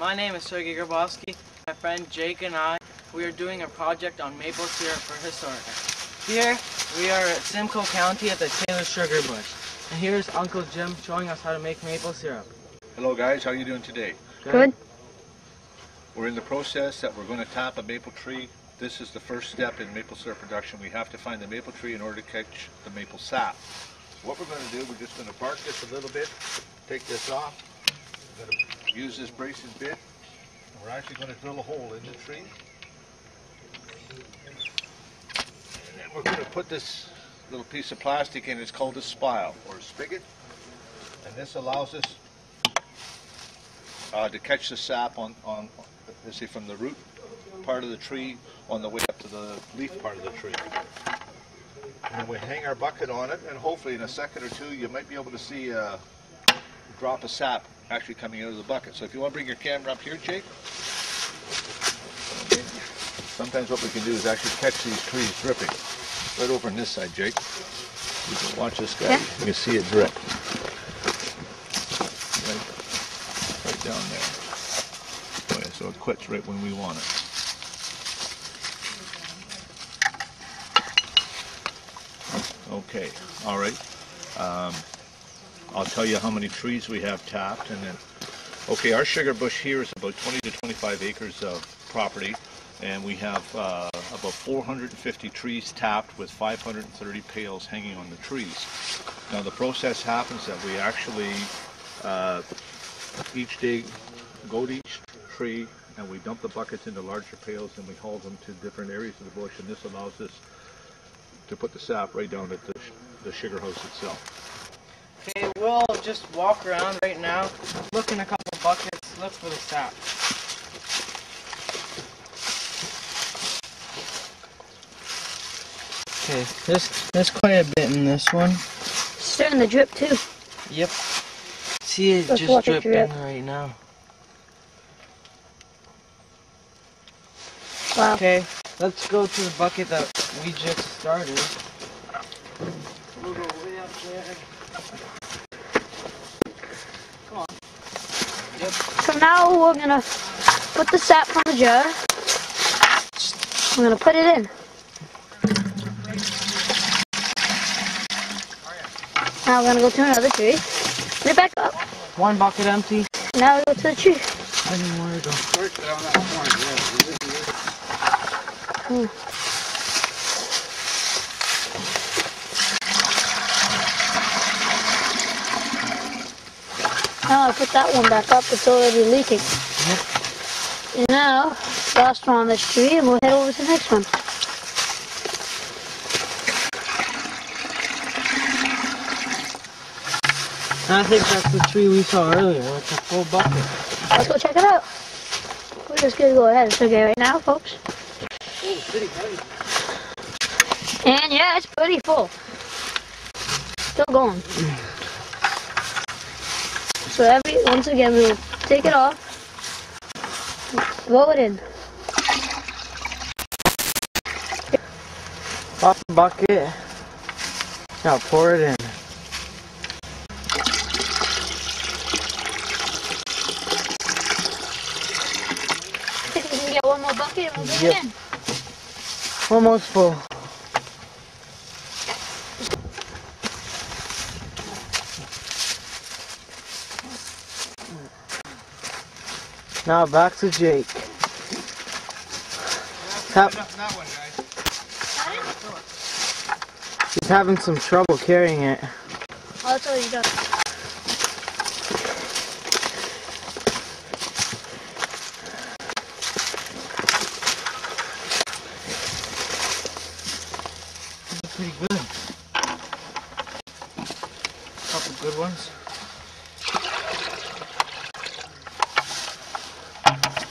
My name is Sergey Grabowski. My friend Jake and I, we are doing a project on maple syrup for historic. Here, we are at Simcoe County at the Taylor Sugar Bush. And here's Uncle Jim showing us how to make maple syrup. Hello guys, how are you doing today? Good. We're in the process that we're going to tap a maple tree. This is the first step in maple syrup production. We have to find the maple tree in order to catch the maple sap. So what we're going to do, we're just going to bark this a little bit, take this off. We're going to use this bracing bit. And we're actually going to drill a hole in the tree. And then we're going to put this little piece of plastic in. It's called a spile or a spigot. And this allows us to catch the sap on let's say from the root part of the tree on the way up to the leaf part of the tree. And then we hang our bucket on it, and hopefully in a second or two you might be able to see a drop of sap actually coming out of the bucket. So if you want to bring your camera up here, Jake. Okay. Sometimes what we can do is actually catch these trees dripping. Right over on this side, Jake. You can watch this guy. Yeah. You can see it drip. Right down there. Oh yeah, so it quits right when we want it. Okay, all right. I'll tell you how many trees we have tapped, and then, okay, our sugar bush here is about 20 to 25 acres of property, and we have about 450 trees tapped with 530 pails hanging on the trees. Now the process happens that we actually each day go to each tree and we dump the buckets into larger pails and we haul them to different areas of the bush, and this allows us to put the sap right down at the sugar house itself. Okay, we'll just walk around right now, look in a couple buckets, look for the sap. Okay, there's quite a bit in this one. It's starting to drip too. Yep. See it Let's just watch it dripping drip. right now. Wow. Okay, let's go to the bucket that we just started. We'll go way up there. Come on. Yep. So now we're gonna put the sap from the jar. We're gonna put it in. Now we're gonna go to another tree. Put it back up. One bucket empty. Now we go to the tree. I didn't want to go. Now I put that one back up. It's already leaking. Yep. And now, last one on this tree, and we'll head over to the next one. I think that's the tree we saw earlier. It's a full bucket. Let's go check it out. We're just gonna go ahead. It's okay right now, folks. Oh, pretty heavy. And yeah, it's pretty full. Still going. So once again, we'll take it off, throw it in. Pop the bucket. Now pour it in. I think we can get one more bucket and we'll bring it in. Almost full. Now back to Jake. He's having some trouble carrying it. I'll tell you that. Pretty good. Couple good ones.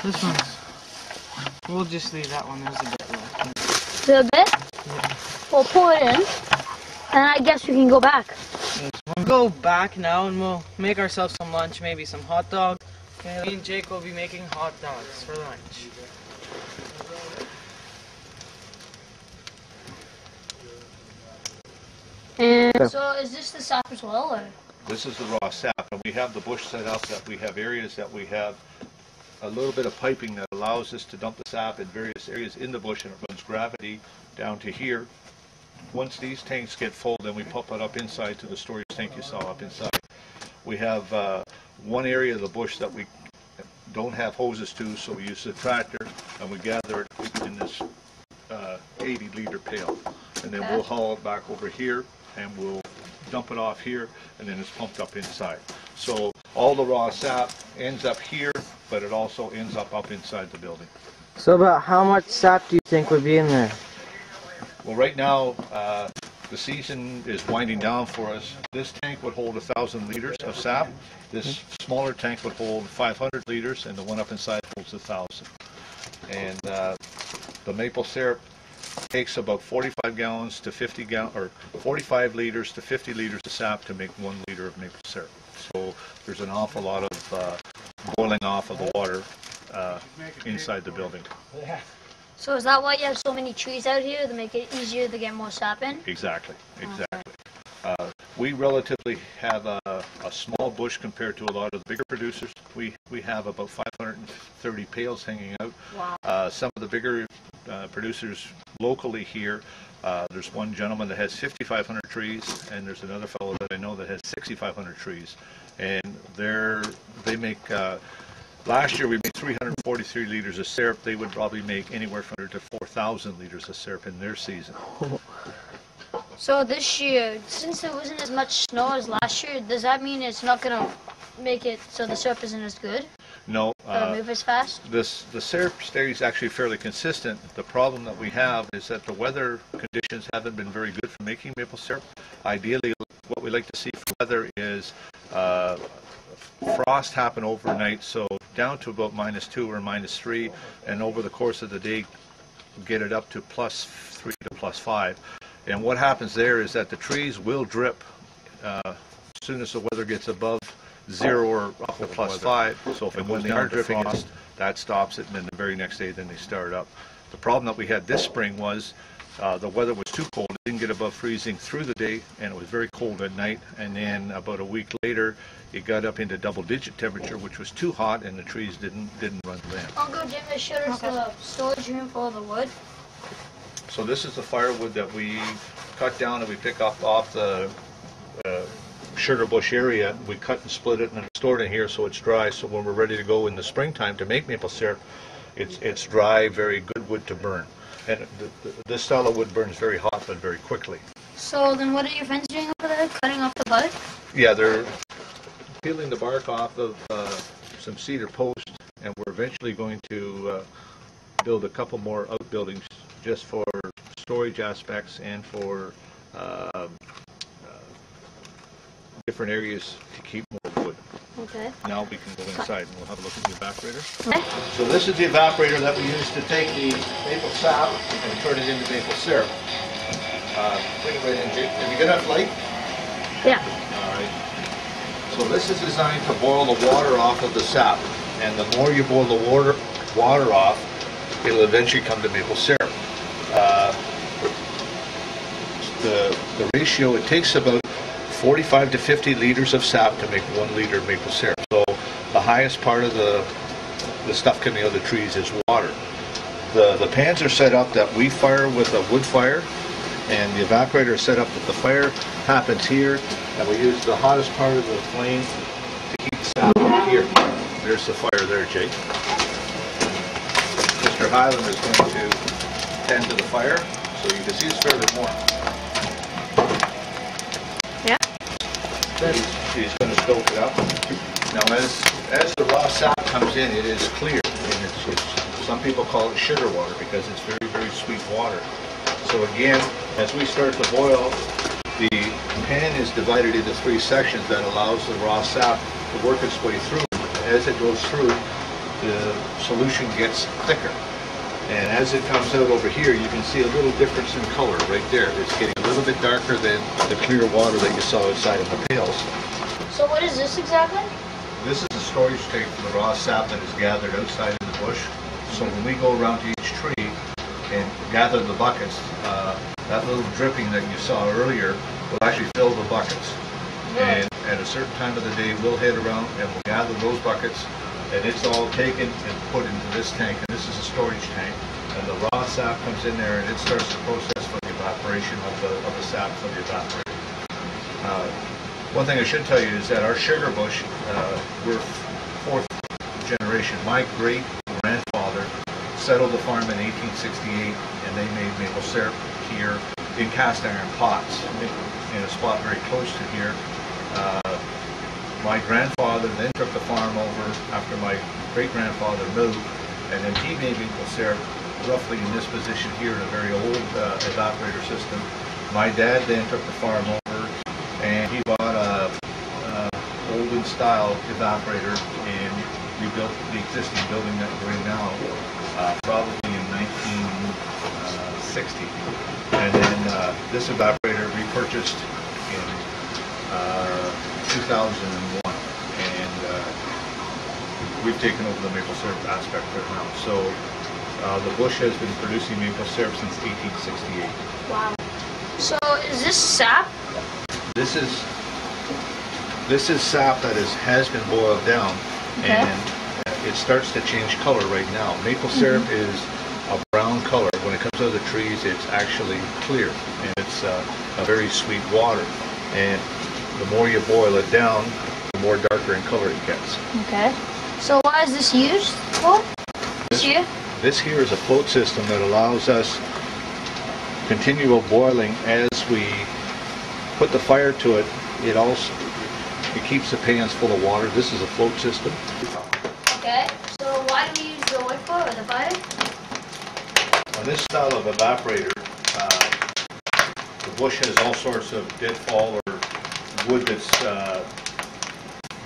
This one's. We'll just leave that one. There's a bit left. A bit? Yeah. We'll pour it in, and I guess we can go back. We'll go back now and we'll make ourselves some lunch, maybe some hot dogs. Okay, me and Jake will be making hot dogs for lunch. And so is this the sap as well, or? This is the raw sap, and we have the bush set up that we have areas that we have a little bit of piping that allows us to dump the sap in various areas in the bush, and it runs gravity down to here. Once these tanks get full, then we pump it up inside to the storage tank you saw up inside. We have one area of the bush that we don't have hoses to, so we use the tractor and we gather it in this 80-liter pail, and then we'll haul it back over here and we'll dump it off here, and then it's pumped up inside. So all the raw sap ends up here, but it also ends up inside the building. So about how much sap do you think would be in there? Well, right now the season is winding down for us. This tank would hold 1,000 liters of sap. This smaller tank would hold 500 liters, and the one up inside holds 1,000. And the maple syrup takes about 45 gallons to 50 gallons, or 45 liters to 50 liters of sap to make 1 liter of maple syrup. So there's an awful lot of boiling off of the water inside the building. So is that why you have so many trees out here, to make it easier to get more sap in? Exactly, exactly. We relatively have a small bush compared to a lot of the bigger producers. We have about 530 pails hanging out. Wow. Some of the bigger producers locally here, there's one gentleman that has 5,500 trees, and there's another fellow that I know that has 6,500 trees. And they make, last year we made 343 liters of syrup. They would probably make anywhere from 100 to 4,000 liters of syrup in their season. So this year, since there wasn't as much snow as last year, does that mean it's not going to make it so the syrup isn't as good? No. Move as fast? The syrup stays actually fairly consistent. The problem that we have is that the weather conditions haven't been very good for making maple syrup. Ideally, what we like to see for weather is frost happen overnight, so down to about -2 or -3, and over the course of the day get it up to +3 to +5. And what happens there is that the trees will drip as soon as the weather gets above 0 or up to +5. So when they are dripping, that stops it, and then the very next day then they start up. The problem that we had this spring was the weather was too cold. It didn't get above freezing through the day, and it was very cold at night. And then about a week later, it got up into double-digit temperature, which was too hot, and the trees didn't run then. Uncle Jim has showed us the storage room for all the wood. So this is the firewood that we cut down and we pick up off the sugar bush area. We cut and split it and store it in here so it's dry. So when we're ready to go in the springtime to make maple syrup, it's dry, very good wood to burn. And this style of wood burns very hot but very quickly. So then what are your friends doing over there? Cutting off the bark? Yeah, they're peeling the bark off of some cedar posts, and we're eventually going to build a couple more outbuildings just for storage aspects and for different areas to keep more wood. Okay. Now we can go inside and we'll have a look at the evaporator. Okay. So this is the evaporator that we use to take the maple sap and turn it into maple syrup. Bring it right in, Jake. Have you got enough light? Yeah. All right. So this is designed to boil the water off of the sap, and the more you boil the water off, it'll eventually come to maple syrup. The ratio, it takes about 45 to 50 liters of sap to make 1 liter of maple syrup. So the highest part of the stuff coming out of the trees is water. The pans are set up that we fire with a wood fire, and the evaporator is set up that the fire happens here, and we use the hottest part of the flame to heat the sap up here. There's the fire there, Jake. Mr. Highland is going to tend to the fire, so you can see it's fairly warm. Yeah. He's going to stoke it up. Now, as the raw sap comes in, it is clear, and some people call it sugar water because it's very, very sweet water. So again, as we start to boil, the pan is divided into 3 sections that allows the raw sap to work its way through. As it goes through, the solution gets thicker. And as it comes out over here, you can see a little difference in color right there. It's getting a little bit darker than the clear water that you saw outside of the pails. So what is this exactly? This is a storage tank for the raw sap that is gathered outside in the bush. So when we go around to each tree and gather the buckets, that little dripping that you saw earlier will actually fill the buckets. And at a certain time of the day, we'll head around and we'll gather those buckets, and it's all taken and put into this tank, and this is a storage tank, and the raw sap comes in there and it starts the process for the evaporation of the sap for the evaporator. One thing I should tell you is that our sugar bush, we're fourth generation. My great grandfather settled the farm in 1868, and they made maple syrup here in cast iron pots in a spot very close to here. My grandfather then took the farm over after my great-grandfather moved, and then he made maple syrup roughly in this position here in a very old evaporator system. My dad then took the farm over, and he bought a olden style evaporator and rebuilt the existing building that we're in now, probably in 1960. And then this evaporator we purchased in 2001, and we've taken over the maple syrup aspect of it now. So the bush has been producing maple syrup since 1868. Wow. So is this sap? This is sap that has been boiled down, okay. And it starts to change color right now. Maple syrup is a brown color. When it comes out of the trees, it's actually clear, and it's a very sweet water. And the more you boil it down, the more darker in color it gets. Okay. So why is this used for? This here is a float system that allows us continual boiling as we put the fire to it. It keeps the pans full of water. This is a float system. Okay. So why do we use the wood for, or the fire? On this style of evaporator, the bush has all sorts of deadfall or wood that's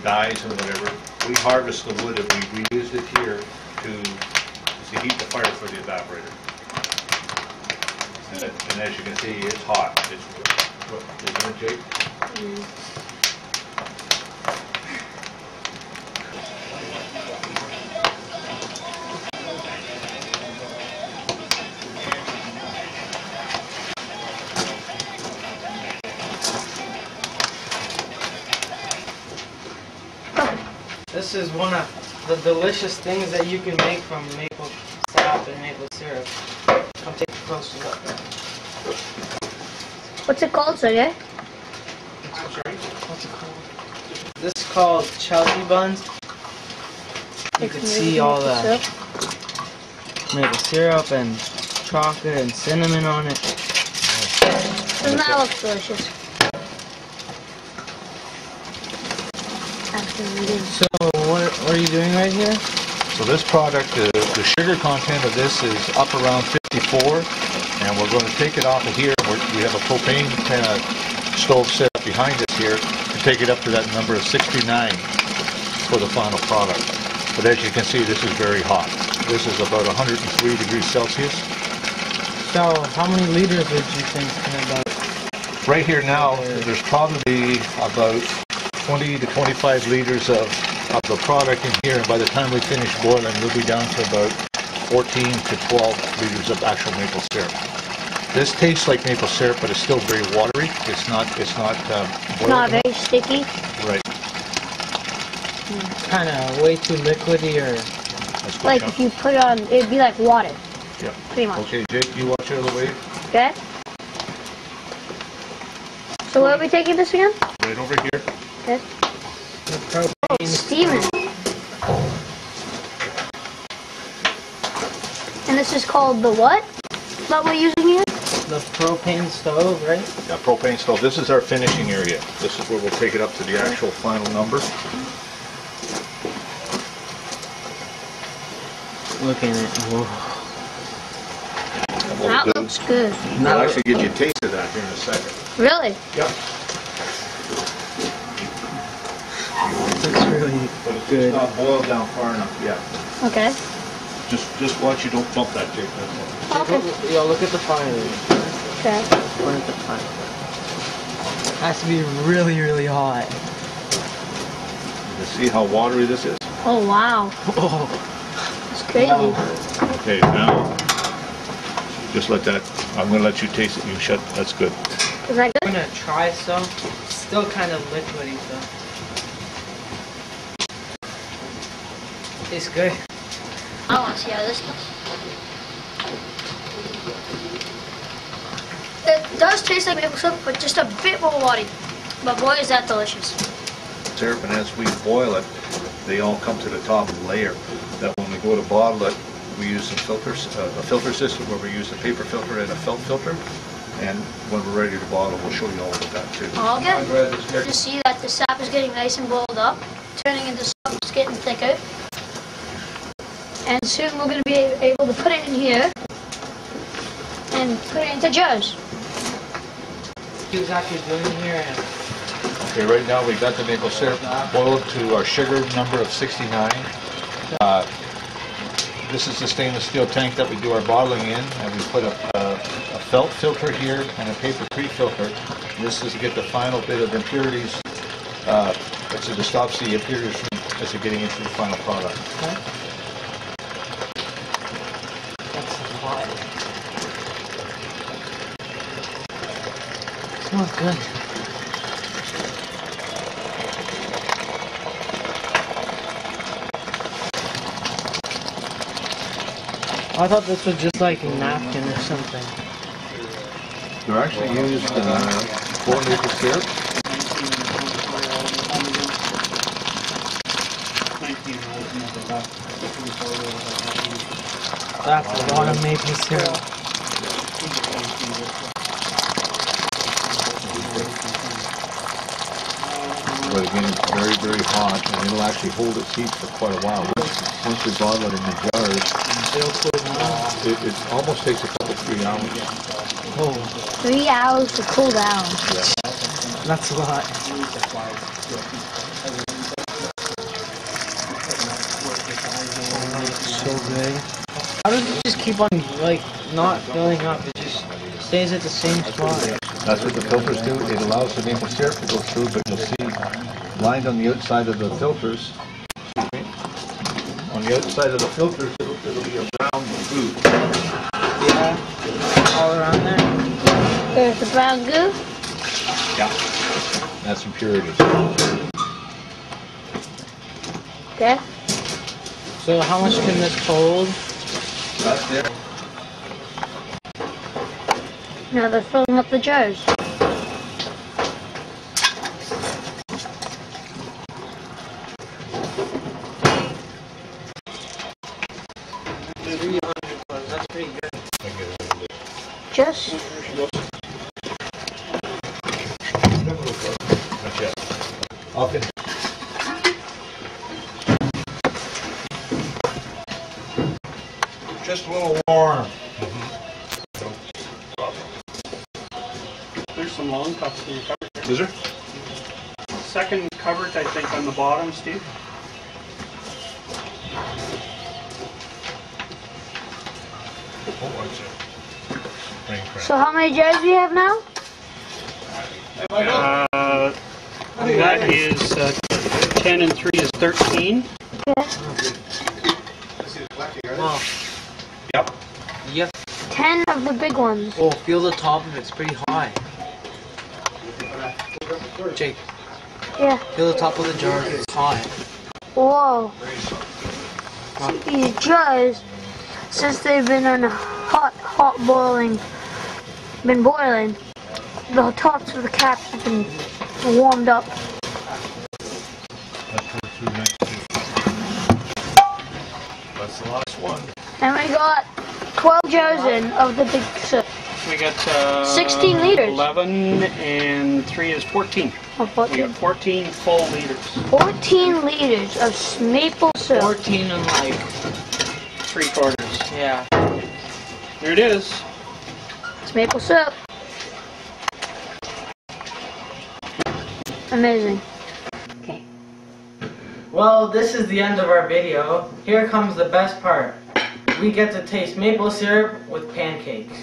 dies or whatever. We harvest the wood and we used it here to heat the fire for the evaporator. And as you can see, it's hot. Isn't it, Jake? Mm. This is one of the delicious things that you can make from maple sap and maple syrup. Come take a closer look. What's it called, Sergey? What's it called? This is called Chelsea buns. You can see all the maple syrup and chocolate and cinnamon on it. Doesn't that look delicious? So what are you doing right here? So this product, the sugar content of this is up around 54, and we're going to take it off of here. We have a propane stove set up behind us here to take it up to that number of 69 for the final product. But as you can see, this is very hot. This is about 103 degrees Celsius. So how many liters would you think about? Right here now, there's probably about 20 to 25 liters of the product in here, and by the time we finish boiling, we'll be down to about 14 to 12 liters of actual maple syrup. This tastes like maple syrup, but it's still very watery. It's not not very sticky. Right. Kind of way too liquidy, or like if you put it on, it'd be like water. Yeah. Pretty much. Okay, Jake, you watch it out of the way. Okay. So where are we taking this again? Right over here. Okay. the propane. Steaming. And this is called the what that we're using here? The propane stove, right? Yeah, propane stove. This is our finishing area. This is where we'll take it up to the actual final number. Look at it. Whoa. That looks good. I'll actually get you a taste of that here in a second. Really? Yep. Looks really But it's good. not boiled down far enough yet. Okay. Just watch you don't bump that, Jake. That's all. Okay. Yo, look at the fire. Okay. Look at the fire. It has to be really, really hot. You see how watery this is? Oh wow. Oh. It's crazy. Okay, now just let that. I'm gonna let you taste it. You shut. That's good. Is that I'm good? gonna try some. It's still kind of liquidy, so. Tastes good. I want to see how this goes. It does taste like maple syrup, but just a bit more watery. But boy, is that delicious. Syrup, and as we boil it, they all come to the top layer. That when we go to bottle it, we use some filters, a filter system where we use a paper filter and a felt filter. And when we're ready to bottle, we'll show you all of that too. Okay. You see that the sap is getting nice and boiled up, turning into syrup, it's getting thicker. And soon we're going to be able to put it in here and put it into jars. What are you exactly doing here? Okay, right now we've got the maple syrup boiled to our sugar number of 69. This is the stainless steel tank that we do our bottling in, and we put a felt filter here and a paper pre-filter. This is to get the final bit of impurities, to stop the impurities from as they're getting into the final product. Okay. That's a lot. It smells good. I thought this was just like a napkin or something. They're actually used for maple syrup. That's a lot of maple syrup. But again, it's very, very hot, and it'll actually hold its heat for quite a while. Once we bottle it in the jars, it almost takes a couple, 3 hours. Oh, 3 hours to cool down. Yeah. that's a lot. So good. How does it just keep on, like, not filling up? It just stays at the same spot. That's what the filters do. It allows the maple syrup to go through, but you'll see lined on the outside of the filters. On the outside of the filters, it'll be a brown goo. Yeah, all around there. There's the brown goo. Yeah, that's impurities. Okay. So how much can this hold? That's there. Now they're filling up the jars. That's pretty good. Just Okay. Just a little warm. There's some long cups in your cupboard. Is there? Second cupboard, I think, on the bottom, Steve. so how many jars do you have now? That is 10 and 3 is 13. Okay. Wow. Yep. Yep. 10 of the big ones. Oh, feel the top of it. It's pretty high. Jake, Yeah. feel the top of the jar. It's high. Whoa. See, these jars, since they've been on hot boiling, the tops of the caps have been warmed up. That's the last one. And we got 12 jars in of the big syrup. We got 16 liters. 11 and 3 is 14. Oh, We 14. got 14 full liters. 14 liters of maple syrup. 14 and like, 3/4. yeah. There it is. It's maple syrup. Amazing. Okay. Well, this is the end of our video. Here comes the best part. We get to taste maple syrup with pancakes.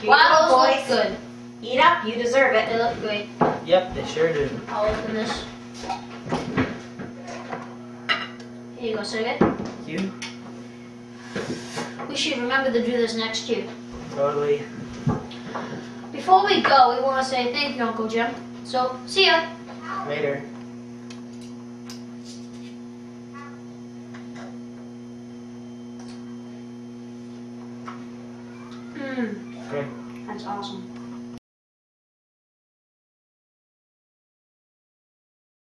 Wow, those look good. Eat up, you deserve it. They look great. Yep, they sure do. I'll open this. Here you go, Sergey. You? We should remember to do this next year. Totally. Before we go, we want to say thank you, Uncle Jim. So, see ya. Later. Mmm, Good. that's awesome.